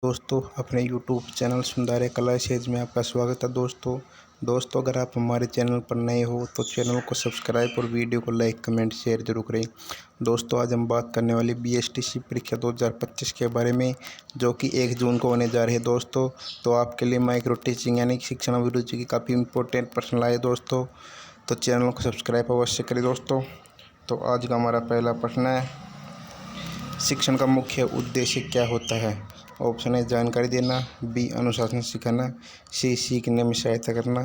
दोस्तों अपने YouTube channel सुंदर्य कला सेज में आपका स्वागत है। दोस्तों अगर आप हमारे चैनल पर नए हो तो चैनल को सब्सक्राइब और वीडियो को लाइक कमेंट शेयर जरूर करें। दोस्तों आज हम बात करने वाली BSTC परीक्षा 2025 के बारे में, जो कि 1 जून को होने जा रही है। दोस्तों तो आपके लिए माइक्रो टीचिंग यानी कि शिक्षण अभिरुचि की काफ़ी इंपॉर्टेंट प्रश्न लाए दोस्तों, तो चैनल को सब्सक्राइब अवश्य करें। दोस्तों तो आज का हमारा पहला प्रश्न है, शिक्षण का मुख्य उद्देश्य क्या होता है? ऑप्शन है जानकारी देना, बी अनुशासन सिखाना, सी सीखने में सहायता करना,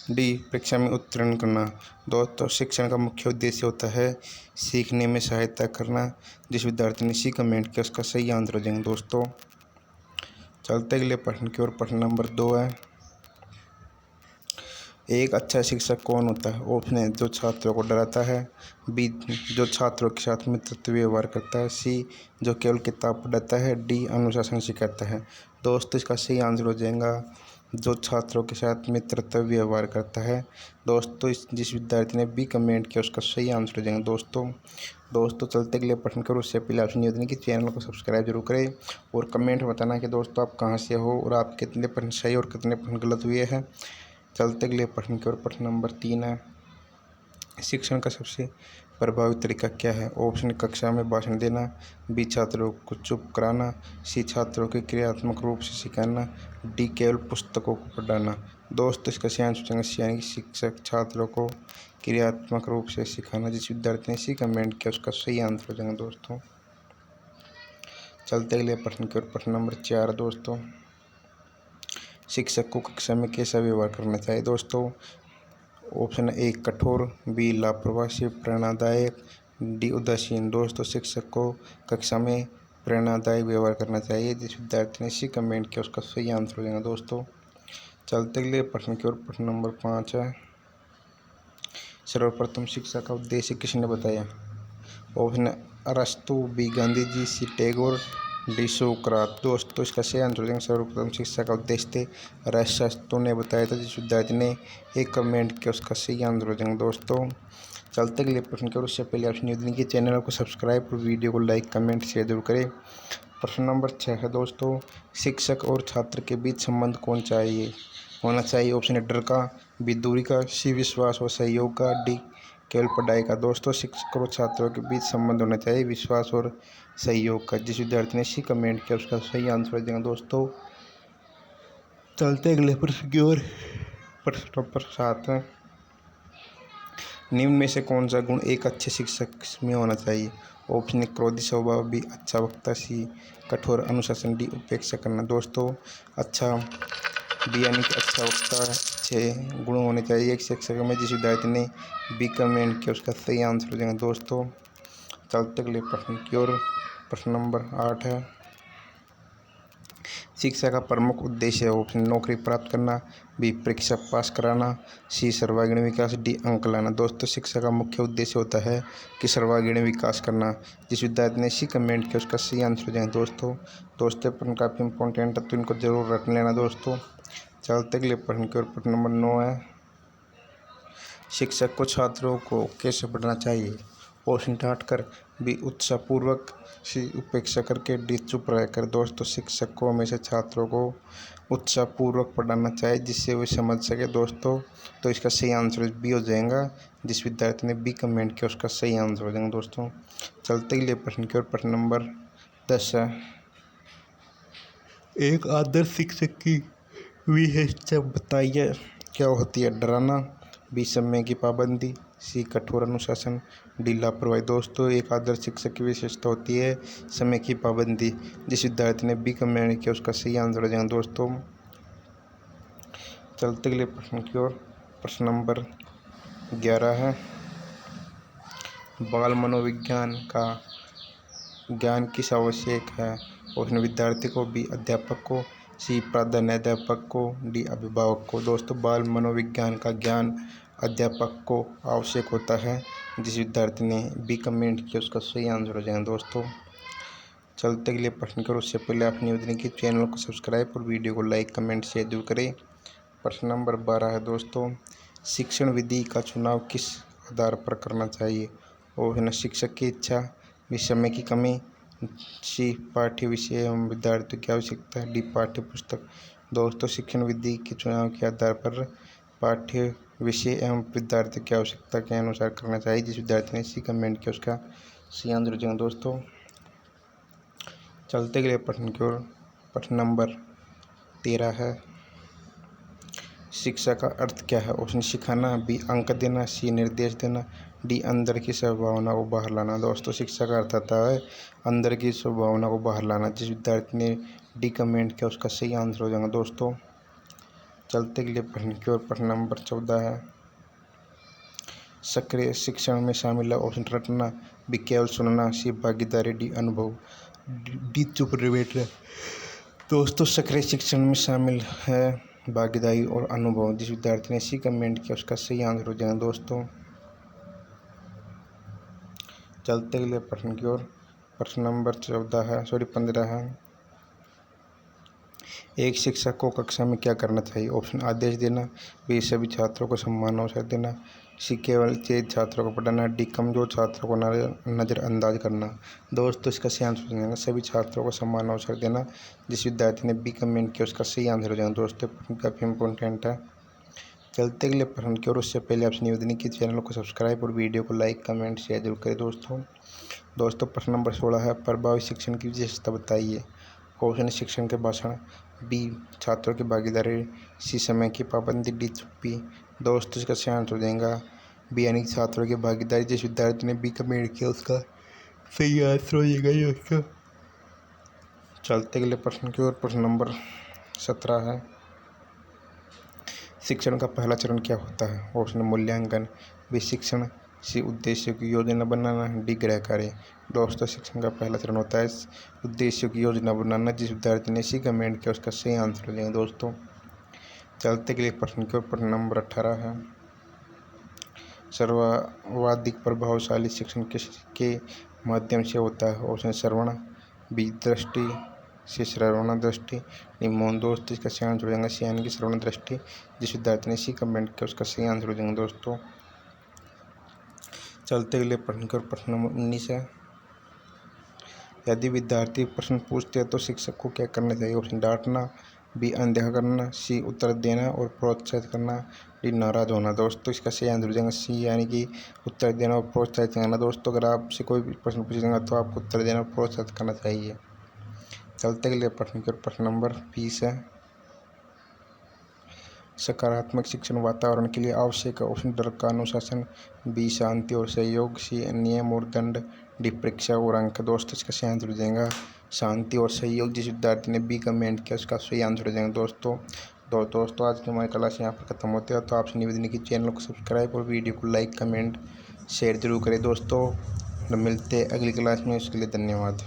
डी परीक्षा में उत्तीर्ण करना। दोस्तों शिक्षण का मुख्य उद्देश्य होता है सीखने में सहायता करना। जिस विद्यार्थी ने सी कमेंट किया उसका सही आंसर हो जाएंगे। दोस्तों चलते अगले प्रश्न की ओर। प्रश्न नंबर 2 है, एक अच्छा शिक्षक कौन होता है? ऑप्शन है जो छात्रों को डराता है, बी जो छात्रों के साथ मित्रत्व व्यवहार करता है, सी जो केवल किताब पढ़ाता है, डी अनुशासन सिखाता है। दोस्तों इसका सही आंसर हो जाएगा जो छात्रों के साथ मित्रत्व व्यवहार करता है। दोस्तों जिस विद्यार्थी ने बी कमेंट किया उसका सही आंसर हो जाएगा। दोस्तों चलते अगले प्रश्न करो, उससे पहले आपसे निवेदन है कि चैनल को सब्सक्राइब जरूर करें और कमेंट में बताना कि दोस्तों आप कहाँ से हो और आप कितने प्रश्न सही और कितने प्रश्न गलत हुए हैं। चलते अगले प्रश्न की ओर। प्रश्न नंबर 3 है, शिक्षण का सबसे प्रभावी तरीका क्या है? ऑप्शन कक्षा में भाषण देना, बी छात्रों को चुप कराना, सी छात्रों को क्रियात्मक रूप से सिखाना, डी केवल पुस्तकों को पढ़ाना। दोस्तों इसका सही आंसर यानी कि शिक्षक छात्रों को क्रियात्मक रूप से सिखाना। जिस विद्यार्थी ने सी कमेंट किया उसका सही आंसर हो जाएगा। दोस्तों चलते अगले प्रश्न की ओर। प्रश्न नंबर 4 दोस्तों, शिक्षक को कक्षा में कैसा व्यवहार करना चाहिए? दोस्तों ऑप्शन ए कठोर, बी लापरवाही से प्रेरणादायक, डी उदासीन। दोस्तों शिक्षक को कक्षा में प्रेरणादायक व्यवहार करना चाहिए। जिस विद्यार्थी ने सी कमेंट किया उसका सही आंसर हो जाएगा। दोस्तों चलते अगले प्रश्न की ओर। प्रश्न नंबर 5 है, सर्वप्रथम शिक्षा का उद्देश्य किसने बताया? ऑप्शन अरस्तु, बी गांधी जी, सी टैगोर, डी सोक्रात। दोस्तों इसका सही आंसर हो जाएगा सर्वप्रथम शिक्षा का उद्देश्य अरस्तु ने बताया था। जिस विद्यार्थी ने एक कमेंट किया उसका सही आंसर हो जाएगा। दोस्तों चलते अगले प्रश्न की ओर। उससे पहले आपसे निवेदन की चैनल को सब्सक्राइब और वीडियो को लाइक कमेंट शेयर जरूर करें। प्रश्न नंबर 6 है दोस्तों, शिक्षक और छात्र के बीच संबंध कौन चाहिए होना चाहिए? ऑप्शन है डर का, बी दूरी का, सी विश्वास और सहयोग का, डी केवल पढ़ाई का। दोस्तों शिक्षक और छात्रों के बीच संबंध होना चाहिए विश्वास और सहयोग का। जिस विद्यार्थी ने सी कमेंट किया उसका सही आंसर हो जाएगा। दोस्तों चलते अगले प्रश्न की ओर। प्रश्न नंबर 7 है, निम्न में से कौन सा गुण एक अच्छे शिक्षक में होना चाहिए? ऑप्शन क्रोधी स्वभाव, बी अच्छा वक्ता, सी कठोर अनुशासन, डी उपेक्षा करना। दोस्तों अच्छा बी यानी कि अच्छा वक्ता अच्छे गुण होने चाहिए एक शिक्षक में। जिस विद्यार्थी ने बी कमेंट किया उसका सही आंसर हो जाएगा। दोस्तों चलते अगले प्रश्न की ओर। प्रश्न नंबर 8 है, शिक्षा का प्रमुख उद्देश्य है। ऑप्शन नौकरी प्राप्त करना, बी परीक्षा पास कराना, सी सर्वांगीण विकास, डी अंक लाना। दोस्तों शिक्षा का मुख्य उद्देश्य होता है कि सर्वांगीण विकास करना। जिस विद्यार्थी ने सी कमेंट किया उसका सही आंसर हो जाएगा। दोस्तों प्रश्न काफ़ी इंपॉर्टेंट है तो इनको जरूर रट लेना। दोस्तों चलते अगले प्रश्न की ओर। प्रश्न नंबर 9 है, शिक्षक को छात्रों को कैसे पढ़ना चाहिए? ऑप्शन डांट कर, बी उत्साहपूर्वक, सी उपेक्षा करके, डी चुप रहकर। दोस्तों शिक्षक को हमेशा छात्रों को उत्साहपूर्वक पढ़ाना चाहिए जिससे वे समझ सके। दोस्तों तो इसका सही आंसर बी हो जाएगा। जिस विद्यार्थी ने बी कमेंट किया उसका सही आंसर हो जाएगा। दोस्तों चलते अगले प्रश्न की ओर। प्रश्न नंबर 10 है, एक आदर्श शिक्षक की विशेषता बताइए। क्या होती है? डराना, बी समय की पाबंदी, सी कठोर अनुशासन, डी लापरवाही। दोस्तों एक आदर्श शिक्षक की विशेषता होती है समय की पाबंदी। जिस विद्यार्थी ने बी कमेंट किया उसका सही आंसर हो जाएगा। दोस्तों चलते अगले प्रश्न की ओर। प्रश्न नंबर 11 है, बाल मनोविज्ञान का ज्ञान किस आवश्यक है? ऑप्शन विद्यार्थी को, बी अध्यापक को, सी प्राध्यापक को, डी अभिभावक को। दोस्तों बाल मनोविज्ञान का ज्ञान अध्यापक को आवश्यक होता है। जिस विद्यार्थी ने बी कमेंट किया उसका सही आंसर हो जाएगा। दोस्तों चलते अगले प्रश्न करो उससे पहले आप निवेदन की चैनल को सब्सक्राइब और वीडियो को लाइक कमेंट शेयर जरूर करें। प्रश्न नंबर 12 है दोस्तों, शिक्षण विधि का चुनाव किस आधार पर करना चाहिए? ऑप्शन शिक्षक की इच्छा, समय की कमी, सी पाठ्य विषय एवं विद्यार्थियों की आवश्यकता, डी पाठ्य पुस्तक। दोस्तों शिक्षण विधि के चुनाव के आधार पर पाठ्य विषय एवं विद्यार्थी की आवश्यकता के अनुसार करना चाहिए। जिस विद्यार्थी ने सी कमेंट किया उसका सी आंसर हो जाएगा। दोस्तों चलते गए प्रश्न की ओर। प्रश्न नंबर 13 है, शिक्षा का अर्थ क्या है? ऑप्शन सिखाना, बी अंक देना, सी निर्देश देना, डी अंदर की संभावना को बाहर लाना। दोस्तों शिक्षा का अर्थ आता है अंदर की संभावना को बाहर लाना। जिस विद्यार्थी ने डी कमेंट किया उसका सही आंसर हो जाएगा। दोस्तों चलते के लिए प्रश्न की ओर। प्रश्न नंबर 14 है, सक्रिय शिक्षण में शामिल है। ऑप्शन रटना, बी केवल सुनना, सी भागीदारी, डी अनुभव, डी चुप बैठना। दोस्तों सक्रिय शिक्षण में शामिल है भागीदारी और अनुभव। जिस विद्यार्थी ने सी कमेंट किया उसका सही आंसर हो जाएगा। दोस्तों चलते गए प्रश्न की ओर। प्रश्न नंबर 15 है, एक शिक्षक को कक्षा में क्या करना चाहिए? ऑप्शन आदेश देना, बी सभी छात्रों को समान अवसर देना, सी केवल तेज छात्रों को पढ़ाना, डी कमजोर छात्रों को नज़रअंदाज करना। दोस्तों इसका सही आंसर हो जाएगा सभी छात्रों को समान अवसर देना। जिस विद्यार्थी ने बी कमेंट किया उसका सही आंसर हो जाएगा। दोस्तों काफ़ी इंपॉर्टेंट है। चलते अगले प्रश्न की ओर। उससे पहले आपसे निवेदन की चैनल को सब्सक्राइब और वीडियो को लाइक कमेंट शेयर जरूर करें। दोस्तों प्रश्न नंबर 16 है, प्रभावी शिक्षण की विशेषता बताइए। ऑप्शन शिक्षण के भाषण, बी छात्रों की भागीदारी, सी समय की पाबंदी, डी चुप्पी। दोस्तों इसका सही आंसर हो जाएगा बी यानी छात्रों की भागीदारी। जिस विद्यार्थी ने बी कमेंट किया उसका सही आंसर हो जाएगा दोस्तों। चलते अगले प्रश्न की ओर। प्रश्न नंबर 17 है, शिक्षण का पहला चरण क्या होता है? ऑप्शन मूल्यांकन, बी शिक्षण, सी उद्देश्यों की योजना बनाना, डी गृह कार्य। दोस्तों शिक्षण का पहला चरण होता है उद्देश्यों की योजना बनाना। जिस विद्यार्थी ने सी कमेंट किया उसका सही आंसर हो जाएगा। दोस्तों चलते के लिए प्रश्न की ओर। प्रश्न नंबर 18 है, सर्वाधिक प्रभावशाली शिक्षण के माध्यम से होता है? ऑप्शन श्रवण, बी दृष्टि, सी श्रवण दृष्टि, डी मौन। दोस्तों इसका सही आंसर हो जाएगा सी यानी कि श्रवण दृष्टि। जिस विद्यार्थी ने सी कमेंट किया उसका सही आंसर हो जाएगा। दोस्तों चलते अगले प्रश्न की ओर। प्रश्न नंबर 19 है, यदि विद्यार्थी प्रश्न पूछते हैं तो शिक्षक को क्या करना चाहिए? ऑप्शन डांटना, बी अनदेखा करना, सी उत्तर देना और प्रोत्साहित करना, डी नाराज होना। दोस्तों इसका सही आंसर हो जाएगा सी यानी कि उत्तर देना और प्रोत्साहित करना। दोस्तों अगर आपसे कोई भी प्रश्न पूछेगा तो आपको उत्तर देना और प्रोत्साहित करना चाहिए। चलते अगले प्रश्न की ओर। प्रश्न नंबर 20 है, सकारात्मक शिक्षण वातावरण के लिए आवश्यक है। ऑप्शन डर का अनुशासन, बी शांति और सहयोग, सी नियम और दंड, डी परीक्षा और अंक। दोस्तों इसका सही आंसर हो जाएगा शांति और सहयोग। जिस विद्यार्थी ने बी कमेंट किया उसका सही आंसर हो जाएगा। दोस्तों आज की हमारी क्लास यहाँ पर खत्म होती है। तो आपसे निवेदन है कि चैनल को सब्सक्राइब और वीडियो को लाइक कमेंट शेयर जरूर करें। दोस्तों मिलते हैं अगली क्लास में, उसके लिए धन्यवाद।